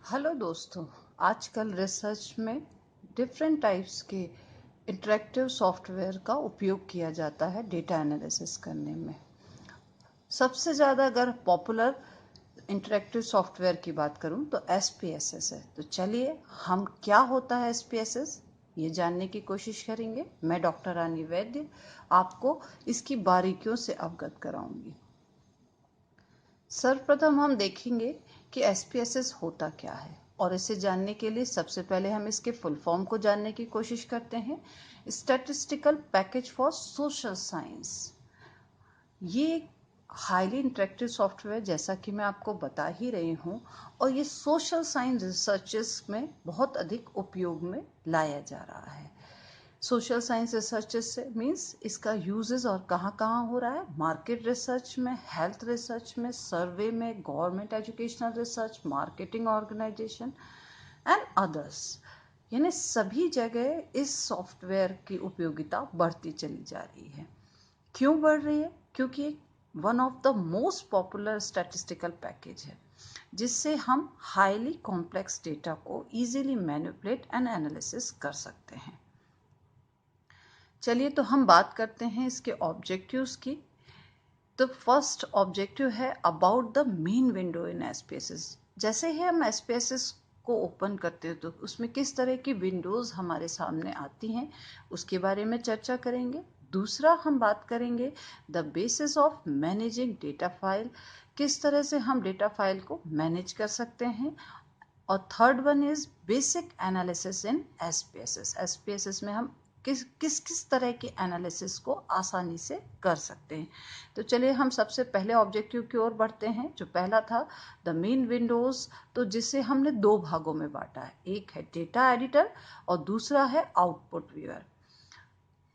Hello दोस्तों, आजकल research में डिफरेंट टाइप्स के इंटरेक्टिव सॉफ्टवेयर का उपयोग किया जाता है डेटा एनालिसिस करने में। सबसे ज़्यादा अगर पॉपुलर इंटरेक्टिव सॉफ्टवेयर की बात करूं तो SPSS है। तो चलिए हम क्या होता है SPSS ये जानने की कोशिश करेंगे। मैं डॉक्टर रानी वैद्य आपको इसकी बारीकियों से अवगत कराऊंगी। सर्वप्रथम हम देखेंगे कि SPSS होता क्या है, और इसे जानने के लिए सबसे पहले हम इसके फुल फॉर्म को जानने की कोशिश करते हैं। Statistical package for social science. ये हाईली इंटरेक्टिव सॉफ्टवेयर, जैसा कि मैं आपको बता ही रही हूँ, और ये सोशल साइंस रिसर्चेस में बहुत अधिक उपयोग में लाया जा रहा है। सोशल साइंस रिसर्च से मीन्स इसका यूजेस और कहाँ कहाँ हो रहा है। मार्केट रिसर्च में, हेल्थ रिसर्च में, सर्वे में, government educational research, marketing organisation and others, यानी सभी जगह इस सॉफ्टवेयर की उपयोगिता बढ़ती चली जा रही है। क्यों बढ़ रही है? क्योंकि one of the most popular statistical package है, जिससे हम हाईली कॉम्प्लेक्स डेटा को इजीली मैनिपुलेट एंड एनालिसिस कर सकते हैं। चलिए तो हम बात करते हैं इसके ऑब्जेक्टिव्स की। तो फर्स्ट ऑब्जेक्टिव है about the main window in SPSS। जैसे ही हम SPSS को ओपन करते हैं तो उसमें किस तरह की विंडोज़ हमारे सामने आती हैं, उसके बारे में चर्चा करेंगे। दूसरा हम बात करेंगे the basis of managing data file, किस तरह से हम डेटा फाइल को मैनेज कर सकते हैं। और third one is basic analysis in SPSS। SPSS में हम किस किस तरह की एनालिसिस को आसानी से कर सकते हैं। तो चलिए हम सबसे पहले ऑब्जेक्टिव की ओर बढ़ते हैं, जो पहला था द मेन विंडोज। तो जिसे हमने दो भागों में बांटा है, एक है डेटा एडिटर और दूसरा है आउटपुट व्यूअर।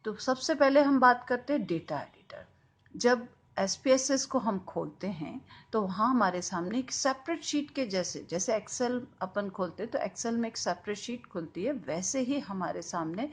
तो सबसे पहले हम बात करते हैं डेटा एडिटर। जब SPSS को हम खोलते हैं तो वहाँ हमारे सामने एक सेपरेट शीट के जैसे एक्सेल अपन खोलते हैं तो एक्सेल में एक सेपरेट शीट खुलती है, वैसे ही हमारे सामने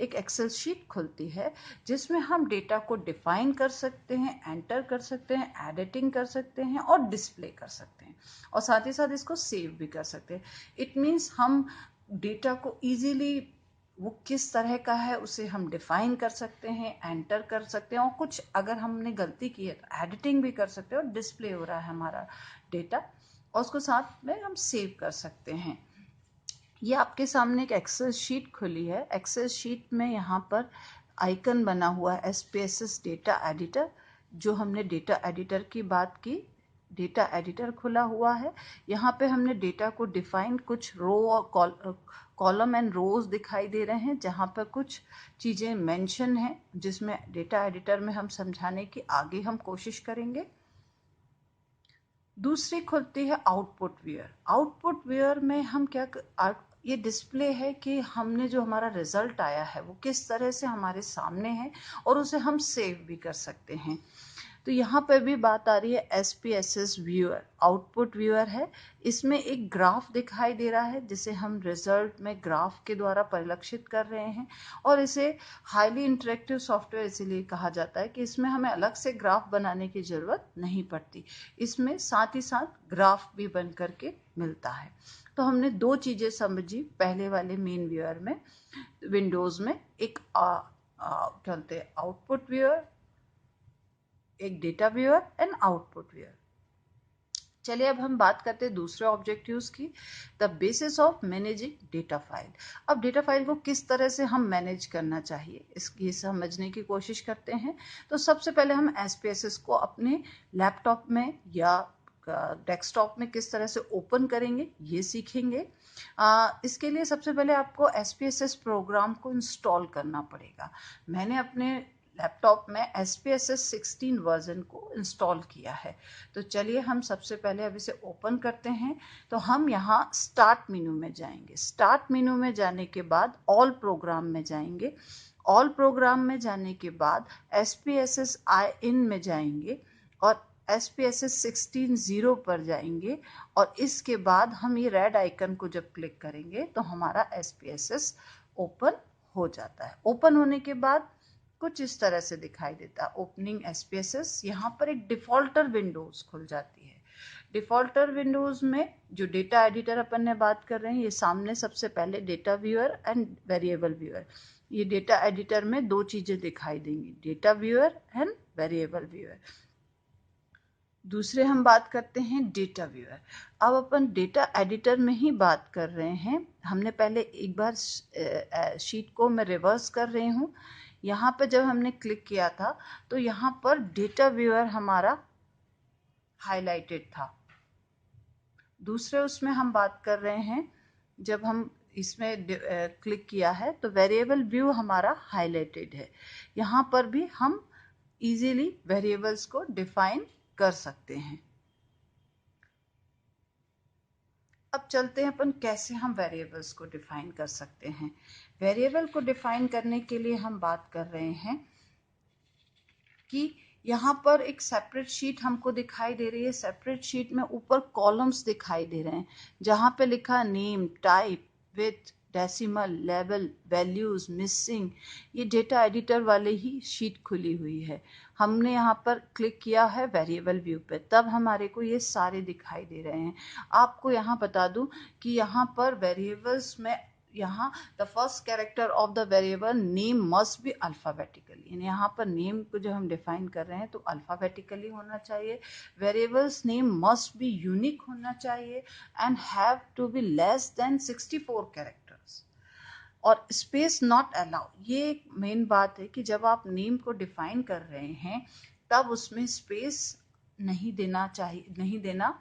एक एक्सेल शीट खुलती है, जिसमें हम डेटा को डिफाइन कर सकते हैं, एंटर कर सकते हैं, एडिटिंग कर सकते हैं और डिस्प्ले कर सकते हैं, और साथ ही साथ इसको सेव भी कर सकते हैं। इट मीन्स हम डेटा को ईजीली, वो किस तरह का है उसे हम डिफाइन कर सकते हैं, एंटर कर सकते हैं, और कुछ अगर हमने गलती की है तो एडिटिंग भी कर सकते हैं, और डिस्प्ले हो रहा है हमारा डेटा, और उसको साथ में हम सेव कर सकते हैं। ये आपके सामने एक एक्सेल शीट खुली है। एक्सेल शीट में यहाँ पर आइकन बना हुआ है SPSS डेटा एडिटर। जो हमने डेटा एडिटर की बात की, डेटा एडिटर खुला हुआ है। यहाँ पे हमने डेटा को डिफाइन, कुछ रो और कॉलम एंड रोज दिखाई दे रहे हैं, जहाँ पर कुछ चीज़ें मेंशन हैं, जिसमें डेटा एडिटर में हम समझाने की आगे हम कोशिश करेंगे। दूसरी खुलती है आउटपुट व्यूअर। आउटपुट व्यूअर में हम ये डिस्प्ले है कि हमने जो हमारा रिजल्ट आया है वो किस तरह से हमारे सामने है, और उसे हम सेव भी कर सकते हैं। तो यहाँ पर भी बात आ रही है SPSS व्यूअर, आउटपुट व्यूअर है। इसमें एक ग्राफ दिखाई दे रहा है, जिसे हम रिजल्ट में ग्राफ के द्वारा परिलक्षित कर रहे हैं, और इसे हाईली इंटरेक्टिव सॉफ्टवेयर इसीलिए कहा जाता है कि इसमें हमें अलग से ग्राफ बनाने की ज़रूरत नहीं पड़ती। इसमें साथ ही साथ ग्राफ भी बन करके मिलता है। तो हमने दो चीज़ें समझी पहले वाले मेन व्यूअर में, विंडोज़ में, एक क्या बोलते हैं आउटपुट व्यूअर, एक data viewer and output viewer. चलिए अब हम बात करते हैं दूसरे ऑब्जेक्टिव्स की, the basis of managing data file. अब डेटा फाइल को किस तरह से हम मैनेज करना चाहिए, इसकी समझने की कोशिश करते हैं। तो सबसे पहले हम SPSS को अपने लैपटॉप में या डेस्कटॉप में किस तरह से ओपन करेंगे ये सीखेंगे। इसके लिए सबसे पहले आपको SPSS प्रोग्राम को इंस्टॉल करना पड़ेगा। मैंने अपने लैपटॉप में SPSS 16 वर्जन को इंस्टॉल किया है। तो चलिए हम सबसे पहले अब इसे ओपन करते हैं। तो हम यहाँ स्टार्ट मेनू में जाएंगे। स्टार्ट मेनू में जाने के बाद ऑल प्रोग्राम में जाएंगे। ऑल प्रोग्राम में जाने के बाद SPSS in में जाएंगे और SPSS 16.0 पर जाएंगे, और इसके बाद हम ये रेड आइकन को जब क्लिक करेंगे तो हमारा SPSS ओपन हो जाता है। ओपन होने के बाद कुछ इस तरह से दिखाई देता है, ओपनिंग SPSS। यहाँ पर एक डिफॉल्टर विंडोज खुल जाती है। डिफॉल्टर विंडोज में जो डेटा एडिटर अपन ने बात कर रहे हैं, ये सामने सबसे पहले data viewer and variable viewer. ये डेटा एडिटर में दो चीजें दिखाई देंगी, data viewer and variable viewer. दूसरे हम बात करते हैं डेटा व्यूअर। अब अपन डेटा एडिटर में ही बात कर रहे हैं। हमने पहले एक बार शीट को मैं रिवर्स कर रही हूँ। यहाँ पर जब हमने क्लिक किया था तो यहाँ पर डेटा व्यूअर हमारा हाईलाइटेड था। दूसरे उसमें हम बात कर रहे हैं, जब हम इसमें क्लिक किया है तो वेरिएबल व्यू हमारा हाईलाइटेड है। यहाँ पर भी हम इजीली वेरिएबल्स को डिफाइन कर सकते हैं। अब चलते हैं अपन कैसे हम वेरिएबल्स को डिफाइन कर सकते हैं। वेरिएबल को डिफाइन करने के लिए हम बात कर रहे हैं कि यहाँ पर एक सेपरेट शीट हमको दिखाई दे रही है। सेपरेट शीट में ऊपर कॉलम्स दिखाई दे रहे हैं, जहाँ पे लिखा name, type, with, decimal, level, values, missing. ये डेटा एडिटर वाले ही शीट खुली हुई है। हमने यहाँ पर क्लिक किया है वेरिएबल व्यू पे, तब हमारे को ये सारे दिखाई दे रहे हैं। आपको यहाँ बता दूं कि यहाँ पर वेरिएबल्स में यहाँ the first character of the variable name must B alphabetically, यानी यहाँ पर नेम को जो हम डिफाइन कर रहे हैं तो अल्फाबेटिकली होना चाहिए। Variables name must be unique होना चाहिए and have to be less than 64 characters और स्पेस नॉट अलाउ। ये एक मेन बात है कि जब आप नेम को डिफाइन कर रहे हैं तब उसमें स्पेस नहीं देना चाहिए, नहीं देना,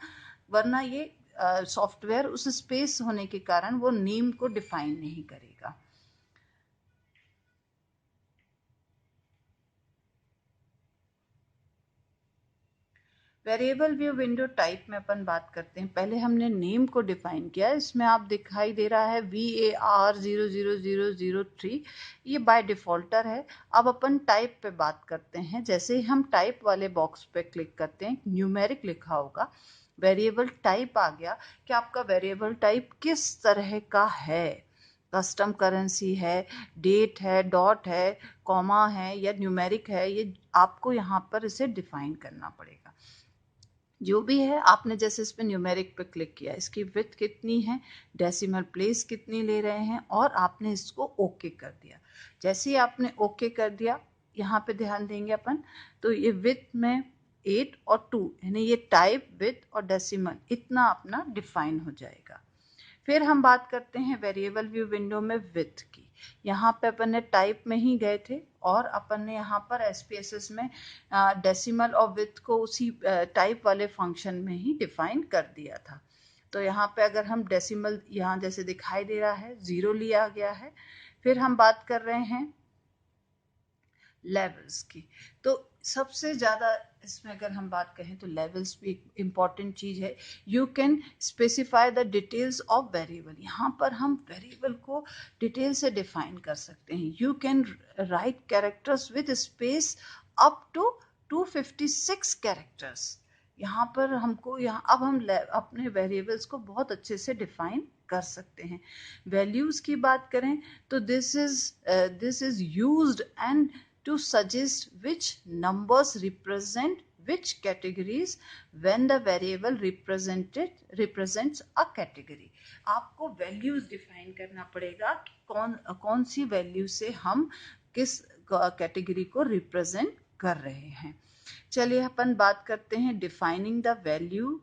वरना ये सॉफ्टवेयर उस स्पेस होने के कारण वो नेम को डिफाइन नहीं करेगा। वेरिएबल व्यू विंडो टाइप में अपन बात करते हैं। पहले हमने नेम को डिफाइन किया, इसमें आप दिखाई दे रहा है VAR00003, ये बाय डिफॉल्टर है। अब अपन टाइप पे बात करते हैं। जैसे ही हम टाइप वाले बॉक्स पे क्लिक करते हैं, न्यूमेरिक लिखा होगा, वेरिएबल टाइप आ गया कि आपका वेरिएबल टाइप किस तरह का है। कस्टम करेंसी है, डेट है, डॉट है, कॉमा है या न्यूमेरिक है, ये आपको यहाँ पर इसे डिफाइन करना पड़ेगा। जो भी है, आपने जैसे इस पर न्यूमेरिक पे क्लिक किया, इसकी विड्थ कितनी है, डेसिमल प्लेस कितनी ले रहे हैं, और आपने इसको ओके कर दिया। जैसे ही आपने ओके कर दिया, यहाँ पे ध्यान देंगे अपन, तो ये विड्थ में 8 और 2, यानी ये टाइप, विड्थ और डेसिमल इतना अपना डिफाइन हो जाएगा। फिर हम बात करते हैं वेरिएबल व्यू विंडो में विड्थ की। यहाँ पे अपन ने टाइप में ही गए थे और अपन ने यहाँ पर SPSS में डेसिमल और विड्थ को उसी टाइप वाले फंक्शन में ही डिफाइन कर दिया था। तो यहाँ पे अगर हम डेसिमल, यहाँ जैसे दिखाई दे रहा है 0 लिया गया है। फिर हम बात कर रहे हैं लेवल्स की। तो सबसे ज़्यादा इसमें अगर हम बात करें तो लेवल्स भी एक इम्पॉर्टेंट चीज़ है। You can specify the details of variable. यहाँ पर हम वेरिएबल को डिटेल से डिफाइन कर सकते हैं। You can write characters with space up to 256 characters. यहाँ पर हमको, यहाँ अब हम अपने वेरिएबल्स को बहुत अच्छे से डिफाइन कर सकते हैं। वैल्यूज़ की बात करें तो this is used and to suggest which numbers represent which categories when the variable represents a category। आपको values define करना पड़ेगा कि कौन सी value से हम किस कैटेगरी को रिप्रेजेंट कर रहे हैं। चलिए अपन बात करते हैं डिफाइनिंग द वैल्यू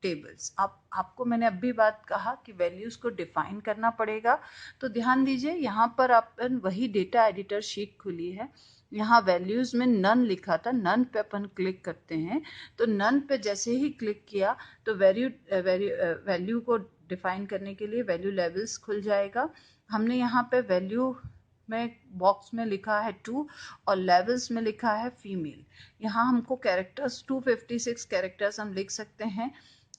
टेबल्स। आपको मैंने अभी बात कहा कि वैल्यूज को डिफाइन करना पड़ेगा, तो ध्यान दीजिए यहाँ पर अपन वही डेटा एडिटर शीट खुली है। यहाँ वैल्यूज में नन लिखा था, नन पे अपन क्लिक करते हैं तो नन पे जैसे ही क्लिक किया तो वैल्यू को डिफाइन करने के लिए वैल्यू लेवल्स खुल जाएगा। हमने यहाँ पे वैल्यू में बॉक्स में लिखा है 2 और लेवल्स में लिखा है फीमेल। यहाँ हमको कैरेक्टर्स 256 कैरेक्टर्स हम लिख सकते हैं।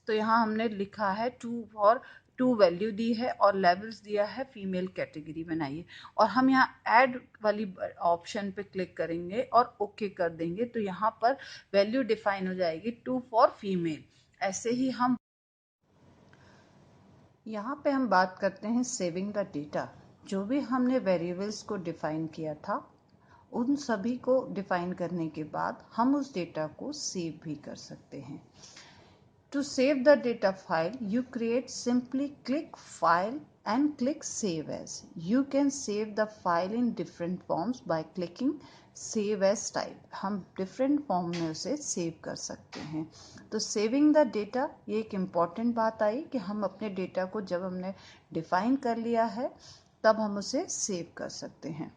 तो यहाँ हमने लिखा है 2 और 2 वैल्यू दी है और लेवल्स दिया है फीमेल कैटेगरी बनाइए। और हम यहाँ ऐड वाली ऑप्शन पे क्लिक करेंगे और ओके कर देंगे तो यहाँ पर वैल्यू डिफाइन हो जाएगी 2 फॉर फीमेल। ऐसे ही हम यहाँ पे हम बात करते हैं सेविंग द डेटा। जो भी हमने वेरिएबल्स को डिफाइन किया था उन सभी को डिफाइन करने के बाद हम उस डेटा को सेव भी कर सकते हैं। To save the data file, you create simply click file and click save as. You can save the file in different forms by clicking save as type. हम different form में उसे save कर सकते हैं. तो saving the data, ये एक important बात आई कि हम अपने data को जब हमने define कर लिया है तब हम उसे save कर सकते हैं.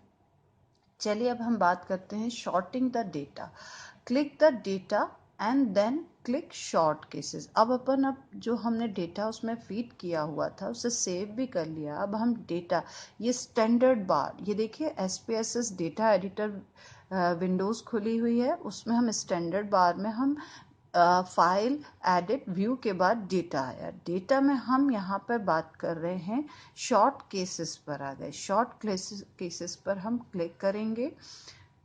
चलिए अब हम बात करते हैं shorting the data. Click the data and then click short cases. अब जो हमने डेटा उसमें फीड किया हुआ था उसे सेव भी कर लिया. अब हम डेटा, ये स्टैंडर्ड बार, ये देखिए SPSS डेटा एडिटर विंडोज़ खुली हुई है, उसमें हम स्टैंडर्ड बार में हम फाइल एडिट व्यू के बाद डेटा आया. डेटा में हम यहाँ पर बात कर रहे हैं शॉर्ट केसेस पर आ गए. शॉर्ट केसेस पर हम क्लिक करेंगे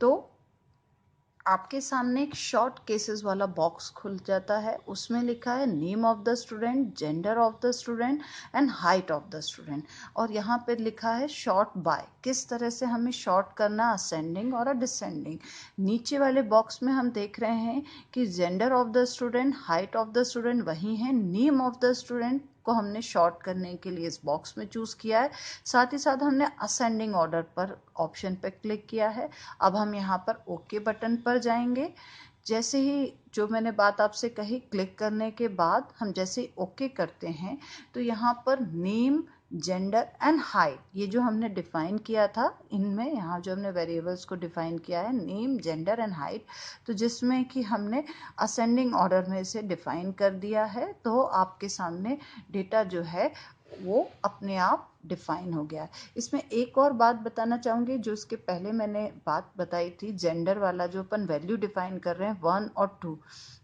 तो आपके सामने एक शॉर्ट केसेस वाला बॉक्स खुल जाता है. उसमें लिखा है name of the student, gender of the student and height of the student. और यहाँ पे लिखा है शॉर्ट बाय, किस तरह से हमें शॉर्ट करना, असेंडिंग और डिसेंडिंग. नीचे वाले बॉक्स में हम देख रहे हैं कि gender of the student, height of the student वही है, नेम ऑफ द स्टूडेंट को हमने शॉर्ट करने के लिए इस बॉक्स में चूज़ किया है. साथ ही साथ हमने असेंडिंग ऑर्डर पर ऑप्शन पर क्लिक किया है. अब हम यहाँ पर ओके बटन पर जाएंगे. जैसे ही जो मैंने बात आपसे कही, क्लिक करने के बाद हम जैसे ही ओके करते हैं तो यहाँ पर नेम, जेंडर एंड हाइट, ये जो हमने डिफाइन किया था इनमें, यहाँ जो हमने वेरिएबल्स को डिफाइन किया है नेम, जेंडर एंड हाइट, तो जिसमें कि हमने असेंडिंग ऑर्डर में इसे डिफाइन कर दिया है. तो आपके सामने डेटा जो है वो अपने आप डिफाइन हो गया. इसमें एक और बात बताना चाहूँगी, जो इसके पहले मैंने बात बताई थी, जेंडर वाला जो अपन वैल्यू डिफाइन कर रहे हैं 1 और 2,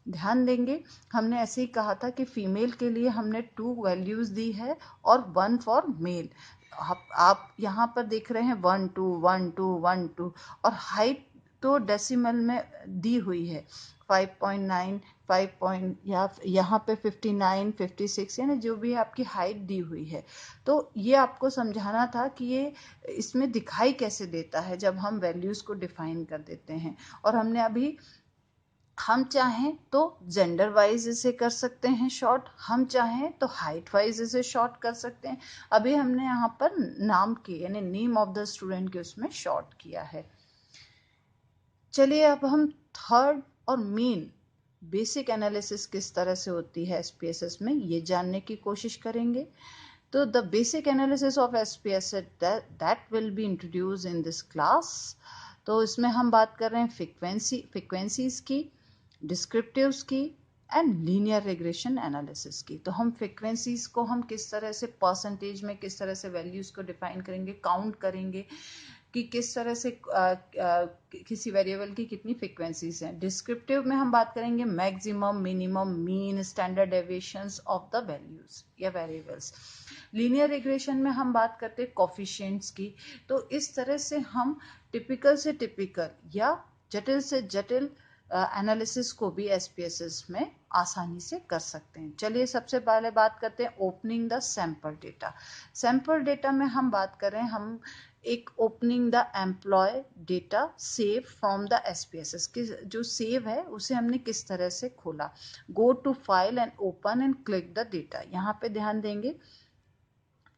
ध्यान देंगे हमने ऐसे ही कहा था कि फीमेल के लिए हमने 2 वैल्यूज़ दी है और 1 फॉर मेल. आप यहाँ पर देख रहे हैं 1 2 1 2 1 2, और हाइट तो डेसिमल में दी हुई है 5.9 5 या यहाँ पे 59 56, यानी जो भी आपकी हाइट दी हुई है. तो ये आपको समझाना था कि ये इसमें दिखाई कैसे देता है जब हम वैल्यूज़ को डिफाइन कर देते हैं. और हमने अभी, हम चाहें तो जेंडर वाइज इसे कर सकते हैं शॉर्ट, हम चाहें तो हाइट वाइज इसे शॉर्ट कर सकते हैं. अभी हमने यहाँ पर नाम के यानी नेम ऑफ द स्टूडेंट के उसमें शॉर्ट किया है. चलिए अब हम थर्ड और मेन बेसिक एनालिसिस किस तरह से होती है SPSS में ये जानने की कोशिश करेंगे. तो the basic analysis of SPSS that will be introduce in this class. तो इसमें हम बात कर रहे हैं फ्रीक्वेंसीज की, डिस्क्रिप्टिव्स की एंड लीनियर रिग्रेशन एनालिसिस की. तो हम फ्रीक्वेंसीज को हम किस तरह से परसेंटेज में किस तरह से वैल्यूज को डिफाइन करेंगे, काउंट करेंगे कि किस तरह से किसी वेरिएबल की कितनी फ्रीक्वेंसीज हैं. डिस्क्रिप्टिव में हम बात करेंगे maximum, minimum, mean, standard deviations of the values या वेरिएबल्स. लीनियर रिग्रेशन में हम बात करते हैं कोफिशिएंट्स की. तो इस तरह से हम टिपिकल से टिपिकल या जटिल से जटिल एनालिसिस को भी SPSS में आसानी से कर सकते हैं. चलिए सबसे पहले बात करते हैं opening the sample data. Sample data में हम बात कर रहे हैं, हम एक opening the employee data save from the SPSS की जो सेव है उसे हमने किस तरह से खोला. Go to file and open and click the data. यहाँ पे ध्यान देंगे,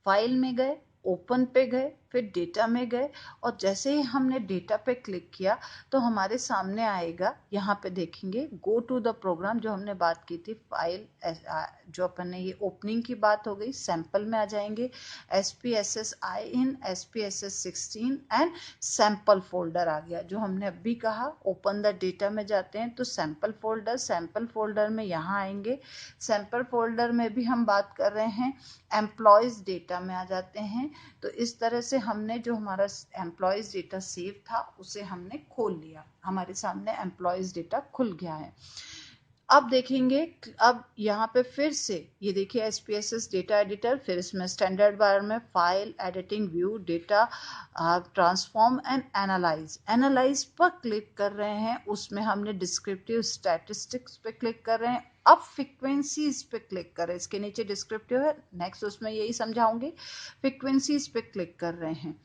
फाइल में गए, ओपन पे गए, फिर डेटा में गए, और जैसे ही हमने डेटा पे क्लिक किया तो हमारे सामने आएगा, यहाँ पे देखेंगे गो टू द प्रोग्राम, जो हमने बात की थी फाइल, जो अपन ने ये ओपनिंग की बात हो गई. सैंपल में आ जाएंगे, SPSS आई इन, SPSS 16 एंड सैंपल फोल्डर आ गया. जो हमने अभी कहा ओपन द डेटा में जाते हैं तो सैंपल फोल्डर में यहाँ आएंगे. सैंपल फोल्डर में भी हम बात कर रहे हैं एम्प्लॉयज़ डेटा में आ जाते हैं. तो इस तरह से हमने जो हमारा एम्प्लॉयज़ डेटा सेव था उसे हमने खोल लिया, हमारे सामने एम्प्लॉयज़ डेटा खुल गया है. अब देखेंगे, अब यहाँ पे फिर से ये देखिए SPSS डेटा एडिटर, फिर इसमें स्टैंडर्ड बार में file, editing, view, data, transform and analyse पर क्लिक कर रहे हैं. उसमें हमने डिस्क्रिप्टिव स्टैटिस्टिक्स पे क्लिक कर रहे हैं. अब फ्रीक्वेंसीज पे क्लिक करें, इसके नीचे डिस्क्रिप्टिव है, नेक्स्ट उसमें यही समझाऊंगी. फ्रीक्वेंसीज पे क्लिक कर रहे हैं.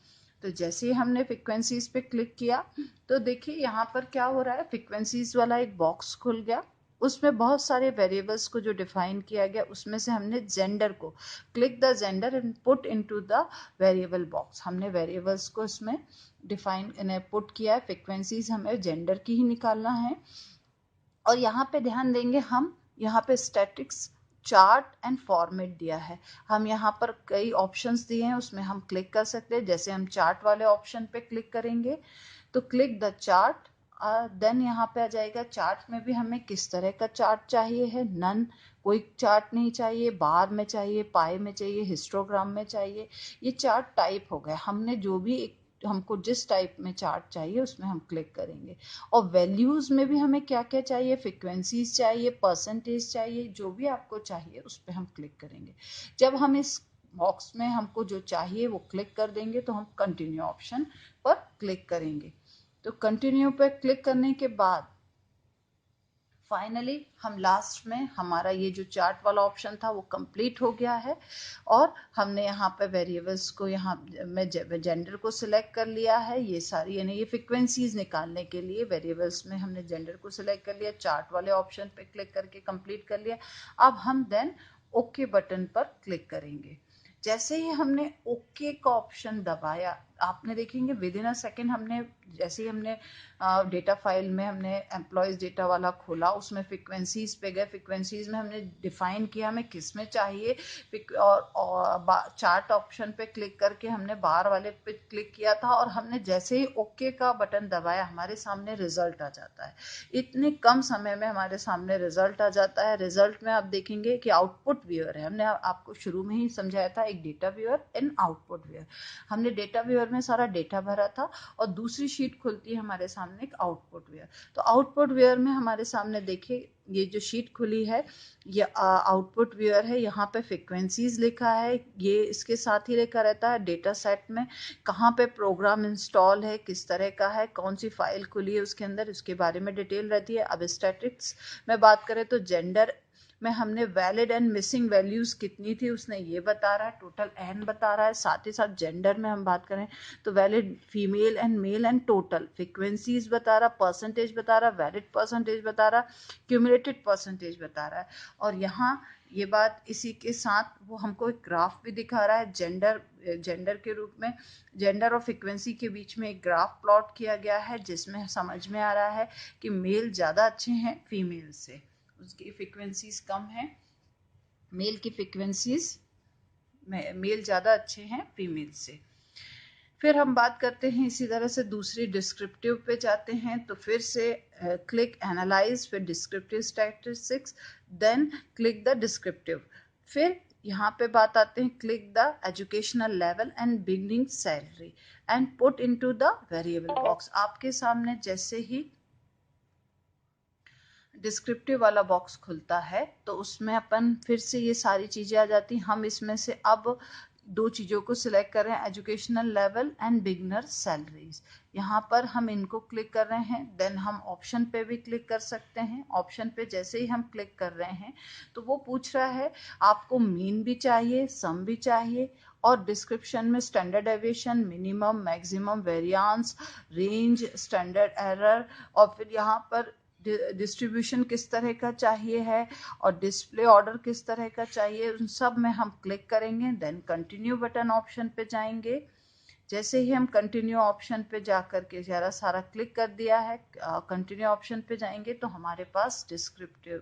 तो जैसे ही हमने फ्रीक्वेंसीज पे क्लिक किया तो देखिए यहाँ पर क्या हो रहा है, फ्रीक्वेंसीज वाला एक बॉक्स खुल गया. उसमें बहुत सारे वेरिएबल्स को जो डिफाइन किया गया, उसमें से हमने जेंडर को, click the gender and put into the variable box, हमने वेरिएबल्स को इसमें डिफाइन पुट किया है। फ्रीक्वेंसीज हमें जेंडर की ही निकालना है। और यहाँ पे ध्यान देंगे, हम यहाँ पे स्टैटिक्स चार्ट एंड फॉर्मेट दिया है, हम यहाँ पर कई ऑप्शंस दिए हैं, उसमें हम क्लिक कर सकते हैं। जैसे हम चार्ट वाले ऑप्शन पे क्लिक करेंगे तो क्लिक द चार्ट, देन यहाँ पे आ जाएगा चार्ट में भी हमें किस तरह का चार्ट चाहिए है। नन, कोई चार्ट नहीं चाहिए, बार में चाहिए, पाई में चाहिए, हिस्टोग्राम में चाहिए। ये चार्ट टाइप हो गया, हमने जो भी हमको जिस टाइप में चार्ट चाहिए उसमें हम क्लिक करेंगे। और वैल्यूज में भी हमें क्या क्या चाहिए, फ्रिक्वेंसीज चाहिए, परसेंटेज चाहिए, जो भी आपको चाहिए उस पर हम क्लिक करेंगे। जब हम इस बॉक्स में हमको जो चाहिए वो क्लिक कर देंगे तो हम कंटिन्यू ऑप्शन पर क्लिक करेंगे। तो कंटिन्यू पर क्लिक करने के बाद फाइनली हम लास्ट में हमारा ये जो चार्ट वाला ऑप्शन था वो कंप्लीट हो गया है। और हमने यहाँ पे वेरिएबल्स को, यहाँ में जेंडर को सिलेक्ट कर लिया है। ये सारी यानी ये फ्रिक्वेंसीज निकालने के लिए वेरिएबल्स में हमने जेंडर को सिलेक्ट कर लिया, चार्ट वाले ऑप्शन पे क्लिक करके कंप्लीट कर लिया। अब हम देन ओके बटन पर क्लिक करेंगे। जैसे ही हमने ओके का ऑप्शन दबाया, आपने देखेंगे विद इन अ सेकेंड हमने, जैसे ही हमने डेटा फाइल में हमने एम्प्लॉयज़ डेटा वाला खोला, उसमें फ्रिक्वेंसीज पे गए, फ्रिक्वेंसीज में हमने डिफाइन किया हमें किस में चाहिए, और चार्ट ऑप्शन पे क्लिक करके हमने बार वाले पे क्लिक किया था, और हमने जैसे ही ओके का बटन दबाया हमारे सामने रिजल्ट आ जाता है। इतने कम समय में हमारे सामने रिजल्ट आ जाता है। रिजल्ट में आप देखेंगे कि आउटपुट व्यूअर है, हमने आपको शुरू में ही समझाया था, एक data viewer and output viewer. हमने डेटा व्यूअर में सारा डेटा भरा था और दूसरी शीट खुलती है हमारे सामने एक आउटपुट वेयर। तो आउटपुट वेयर में हमारे सामने देखिए ये जो शीट खुली है ये आउटपुट वेयर है। यहाँ पे फ्रिक्वेंसीज लिखा है, ये इसके साथ ही लिखा रहता है डेटा सेट में कहाँ पे प्रोग्राम इंस्टॉल है, किस तरह का है, कौन सी फाइल खुली है उसके अंदर, उसके बारे में डिटेल रहती है। अब स्टैटिक्स में बात करें तो जेंडर में हमने वैलिड एंड मिसिंग वैल्यूज कितनी थी उसने ये बता रहा है, टोटल n बता रहा है। साथ ही साथ जेंडर में हम बात करें तो valid female and male and total, frequencies बता रहा, परसेंटेज बता रहा, वैलिड परसेंटेज बता रहा, क्यूमुलेटेड परसेंटेज बता रहा है। और यहाँ ये बात इसी के साथ वो हमको एक ग्राफ भी दिखा रहा है, जेंडर के रूप में, जेंडर और फ्रिक्वेंसी के बीच में एक ग्राफ प्लॉट किया गया है, जिसमें समझ में आ रहा है कि मेल ज़्यादा अच्छे हैं फीमेल से, उसकी फ्रिक्वेंसीज कम है, मेल की फ्रिक्वेंसीज मेल ज़्यादा अच्छे हैं फीमेल से। फिर हम बात करते हैं इसी तरह से दूसरी डिस्क्रिप्टिव पे जाते हैं, तो फिर से क्लिक एनालाइज, फिर descriptive statistics, then click the descriptive. फिर यहाँ पे बात आते हैं click the educational level and beginning salary and put into the variable box. आपके सामने जैसे ही डिस्क्रिप्टिव वाला बॉक्स खुलता है तो उसमें अपन फिर से ये सारी चीज़ें आ जाती हैं। हम इसमें से अब दो चीज़ों को सिलेक्ट कर रहे हैं, educational level and beginner salaries. यहाँ पर हम इनको क्लिक कर रहे हैं, देन हम ऑप्शन पे भी क्लिक कर सकते हैं। ऑप्शन पे जैसे ही हम क्लिक कर रहे हैं तो वो पूछ रहा है आपको मीन भी चाहिए, सम भी चाहिए, और डिस्क्रिप्शन में standard deviation, minimum, maximum, variance, range, standard error, और फिर यहाँ पर डिस्ट्रीब्यूशन किस तरह का चाहिए है और डिस्प्ले ऑर्डर किस तरह का चाहिए, उन सब में हम क्लिक करेंगे। देन कंटिन्यू बटन ऑप्शन पे जाएंगे। जैसे ही हम कंटिन्यू ऑप्शन पे जा कर के सारा क्लिक कर दिया है, कंटिन्यू ऑप्शन पे जाएंगे तो हमारे पास डिस्क्रिप्टिव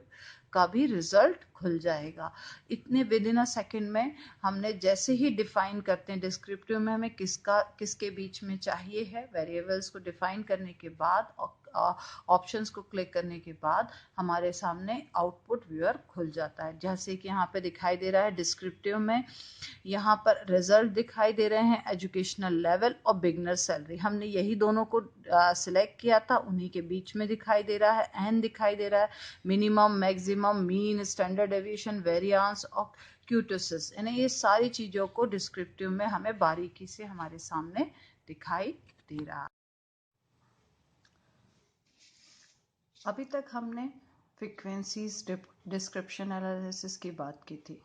का भी रिजल्ट खुल जाएगा। इतने विद इन अ सेकेंड में हमने जैसे ही डिफाइन करते हैं डिस्क्रिप्टिव में हमें किसके बीच में चाहिए है, वेरिएबल्स को डिफाइन करने के बाद ऑप्शंस को क्लिक करने के बाद हमारे सामने आउटपुट व्यूअर खुल जाता है। जैसे कि यहाँ पे दिखाई दे रहा है डिस्क्रिप्टिव में, यहाँ पर रिजल्ट दिखाई दे रहे हैं एजुकेशनल लेवल और बिगनर सैलरी। हमने यही दोनों को सिलेक्ट किया था, उन्हीं के बीच में दिखाई दे रहा है, एन दिखाई दे रहा है, minimum, maximum, mean, standard deviation, variance और क्यूटोसिस, यानी ये सारी चीज़ों को डिस्क्रिप्टिव में हमें बारीकी से हमारे सामने दिखाई दे रहा है। अभी तक हमने फ्रीक्वेंसीज डिस्क्रिप्शन एनालिसिस की बात की थी।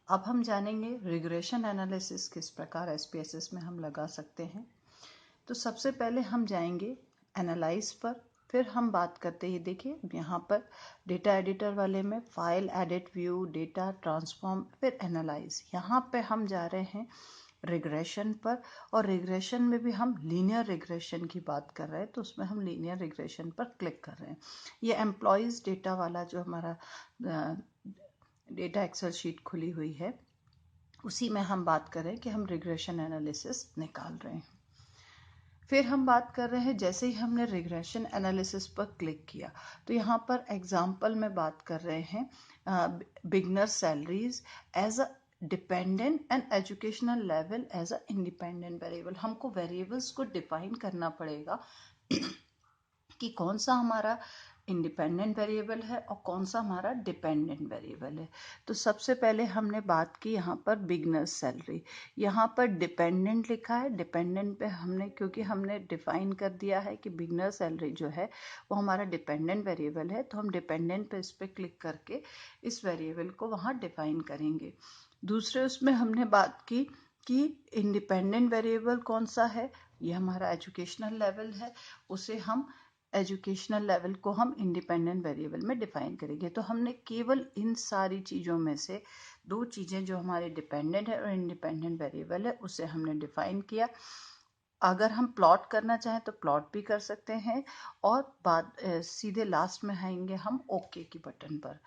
अब हम जानेंगे रिग्रेशन एनालिसिस किस प्रकार एसपीएसएस में हम लगा सकते हैं। तो सबसे पहले हम जाएंगे एनालाइज पर, फिर हम बात करते हैं, देखिए यहाँ पर डेटा एडिटर वाले में file, edit, view, data, transform, फिर एनालाइज। यहाँ पे हम जा रहे हैं रिग्रेशन पर, और रिग्रेशन में भी हम लीनियर रिग्रेशन की बात कर रहे हैं, तो उसमें हम लीनियर रिग्रेशन पर क्लिक कर रहे हैं। ये एम्प्लॉयज़ डेटा वाला जो हमारा डेटा एक्सेल शीट खुली हुई है, उसी में हम बात कर रहे हैं कि हम रिग्रेशन एनालिसिस निकाल रहे हैं। फिर हम बात कर रहे हैं, जैसे ही हमने रिग्रेशन एनालिसिस पर क्लिक किया तो यहाँ पर एग्जाम्पल में बात कर रहे हैं beginner salaries as a dependent and educational level as a independent variable. हमको वेरिएबल्स को डिफाइन करना पड़ेगा कि कौन सा हमारा इंडिपेंडेंट वेरिएबल है और कौन सा हमारा डिपेंडेंट वेरिएबल है। तो सबसे पहले हमने बात की यहाँ पर बिगनर्स सैलरी। यहाँ पर डिपेंडेंट लिखा है, डिपेंडेंट पे हमने, क्योंकि हमने डिफाइन कर दिया है कि बिगनर सैलरी जो है वो हमारा डिपेंडेंट वेरिएबल है, तो हम डिपेंडेंट पे इस पर क्लिक करके इस वेरिएबल को वहाँ डिफाइन करेंगे। दूसरे उसमें हमने बात की कि इंडिपेंडेंट वेरिएबल कौन सा है, ये हमारा एजुकेशनल लेवल है, उसे हम एजुकेशनल लेवल को हम इंडिपेंडेंट वेरिएबल में डिफाइन करेंगे। तो हमने केवल इन सारी चीज़ों में से दो चीज़ें जो हमारे डिपेंडेंट है और इंडिपेंडेंट वेरिएबल है उसे हमने डिफाइन किया। अगर हम प्लॉट करना चाहें तो प्लॉट भी कर सकते हैं, और बाद सीधे लास्ट में आएंगे हम ओके की बटन पर।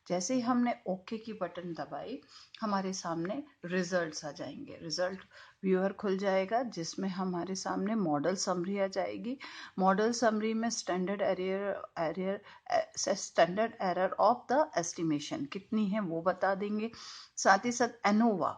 जैसे ही हमने ओके की बटन दबाई, हमारे सामने रिजल्ट्स आ जाएंगे, रिजल्ट व्यूअर खुल जाएगा जिसमें हमारे सामने मॉडल समरी आ जाएगी। मॉडल समरी में standard error of the estimation कितनी है वो बता देंगे। साथ ही साथ एनोवा,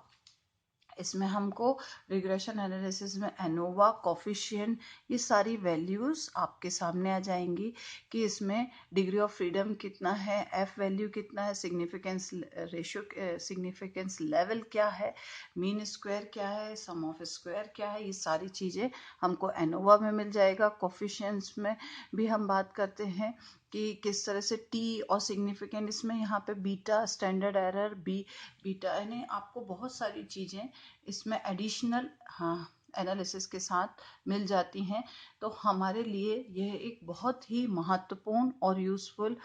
इसमें हमको रिग्रेशन एनालिसिस में एनोवा, कोफिशिएंट, ये सारी वैल्यूज़ आपके सामने आ जाएंगी कि इसमें डिग्री ऑफ फ्रीडम कितना है, एफ वैल्यू कितना है, सिग्निफिकेंस रेशियो, सिग्निफिकेंस लेवल क्या है, मीन स्क्वायर क्या है, सम ऑफ स्क्वायर क्या है, ये सारी चीज़ें हमको एनोवा में मिल जाएगा। कोफिशिएंट्स में भी हम बात करते हैं कि किस तरह से टी और सिग्निफिकेंट, इसमें यहाँ पे बीटा, स्टैंडर्ड एरर, बीटा, यानी आपको बहुत सारी चीज़ें इसमें एडिशनल, हाँ, एनालिसिस के साथ मिल जाती हैं। तो हमारे लिए यह एक बहुत ही महत्वपूर्ण और यूज़फुल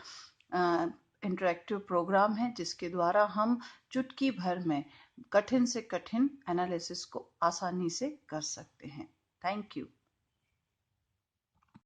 इंटरेक्टिव प्रोग्राम है, जिसके द्वारा हम चुटकी भर में कठिन से कठिन एनालिसिस को आसानी से कर सकते हैं। Thank you.